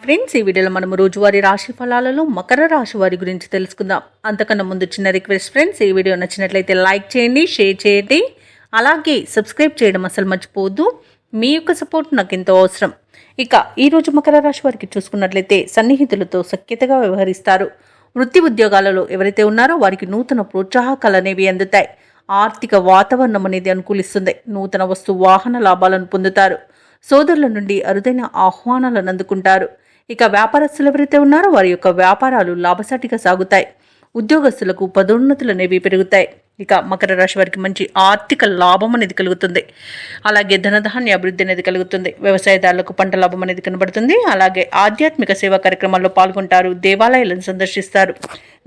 Friends, ఈ వీడియోలో మనం రోజువారీ రాశి ఫలాలలో మకర రాశి వారి గురించి తెలుసుకుందాం. అంతకన్నా ముందు చిన్న రిక్వెస్ట్ ఫ్రెండ్స్, ఈ వీడియో నచ్చినట్లయితే లైక్ చేయండి, షేర్ చేయండి, అలాగే సబ్స్క్రైబ్ చేయడం అసలు మర్చిపోవద్దు. మీ యొక్క సపోర్ట్ నాకు ఎంతో అవసరం. ఇక ఈరోజు మకర రాశి వారికి చూసుకున్నట్లయితే సన్నిహితులతో సఖ్యతగా వ్యవహరిస్తారు. వృత్తి ఉద్యోగాలలో ఎవరైతే ఉన్నారో వారికి నూతన ప్రోత్సాహకాలు అనేవి అందుతాయి. ఆర్థిక వాతావరణం అనేది అనుకూలిస్తుంది. నూతన వస్తు వాహన లాభాలను పొందుతారు. సోదరుల నుండి అరుదైన ఆహ్వానాలను అందుకుంటారు. ఇక వ్యాపారస్తులు ఎవరైతే ఉన్నారో వారి యొక్క వ్యాపారాలు లాభసాటిగా సాగుతాయి. ఉద్యోగస్తులకు పదోన్నతులు అనేవి పెరుగుతాయి. ఇక మకర రాశి వారికి మంచి ఆర్థిక లాభం అనేది కలుగుతుంది. అలాగే ధనధాన్య అభివృద్ధి అనేది కలుగుతుంది. వ్యవసాయదారులకు పంట లాభం అనేది కనబడుతుంది. అలాగే ఆధ్యాత్మిక సేవా కార్యక్రమాల్లో పాల్గొంటారు. దేవాలయాలను సందర్శిస్తారు.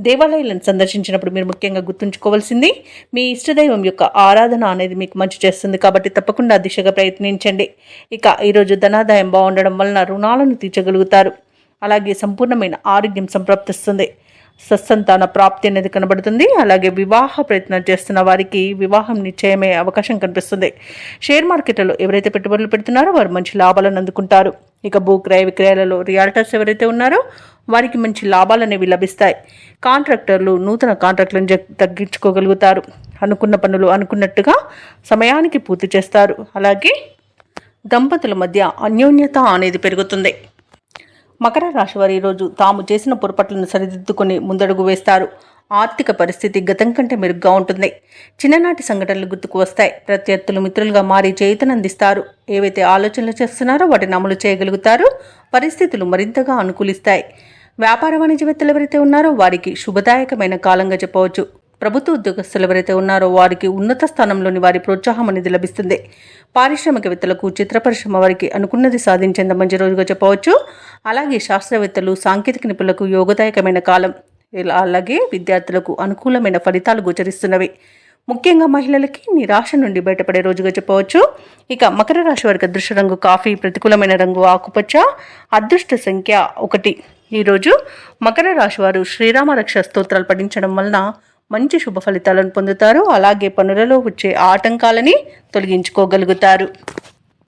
దేవాలయాలను సందర్శించినప్పుడు మీరు ముఖ్యంగా గుర్తుంచుకోవాల్సింది మీ ఇష్టదైవం యొక్క ఆరాధన అనేది మీకు మంచి చేస్తుంది. కాబట్టి తప్పకుండా దిశగా ప్రయత్నించండి. ఇక ఈరోజు ధనాదాయం బాగుండడం వలన రుణాలను తీర్చగలుగుతారు. అలాగే సంపూర్ణమైన ఆరోగ్యం సంప్రాప్తిస్తుంది. సత్సంతాన ప్రాప్తి అనేది కనబడుతుంది. అలాగే వివాహ ప్రయత్నం చేస్తున్న వారికి వివాహం నిశ్చయమయ్యే అవకాశం కనిపిస్తుంది. షేర్ మార్కెట్లలో ఎవరైతే పెట్టుబడులు పెడుతున్నారో వారు మంచి లాభాలను అందుకుంటారు. ఇక భూక్రయ విక్రయాలలో రియాల్టర్స్ ఎవరైతే ఉన్నారో వారికి మంచి లాభాలు అనేవి లభిస్తాయి. కాంట్రాక్టర్లు నూతన కాంట్రాక్టులను తగ్గించుకోగలుగుతారు. అనుకున్న పనులు అనుకున్నట్టుగా సమయానికి పూర్తి చేస్తారు. అలాగే దంపతుల మధ్య అన్యోన్యత అనేది పెరుగుతుంది. మకర రాశి వారు ఈరోజు తాము చేసిన పొరపాట్లను సరిదిద్దుకొని ముందడుగు వేస్తారు. ఆర్థిక పరిస్థితి గతం కంటే మెరుగ్గా ఉంటుంది. చిన్ననాటి సంఘటనలు గుర్తుకు వస్తాయి. ప్రత్యర్థులు మిత్రులుగా మారి చేయుతనందిస్తారు. ఏవైతే ఆలోచనలు చేస్తున్నారో వాటిని అమలు చేయగలుగుతారు. పరిస్థితులు మరింతగా అనుకూలిస్తాయి. వ్యాపార వాణిజ్యవేత్తలు ఎవరైతే ఉన్నారో వారికి శుభదాయకమైన కాలంగా చెప్పవచ్చు. ప్రభుత్వ ఉద్యోగస్తులు ఎవరైతే ఉన్నారో వారికి ఉన్నత స్థానంలోని వారి ప్రోత్సాహం అనేది లభిస్తుంది. పారిశ్రామికవేత్తలకు చిత్ర పరిశ్రమ వారికి అనుకున్నది సాధించేంత మంచి రోజుగా చెప్పవచ్చు. అలాగే శాస్త్రవేత్తలు సాంకేతిక నిపుణులకు యోగదాయకమైన కాలం. అలాగే విద్యార్థులకు అనుకూలమైన ఫలితాలు గోచరిస్తున్నవి. ముఖ్యంగా మహిళలకి నిరాశ నుండి బయటపడే రోజుగా చెప్పవచ్చు. ఇక మకర రాశి వారికి అదృష్ట రంగు కాఫీ, ప్రతికూలమైన రంగు ఆకుపచ్చ, అదృష్ట సంఖ్య 1. ఈరోజు మకర రాశి వారు శ్రీరామ రక్ష స్తోత్రాలు పఠించడం వలన మంచి శుభ ఫలితాలను పొందుతారు. అలాగే పనులలో వచ్చే ఆటంకాలని తొలగించుకోగలుగుతారు.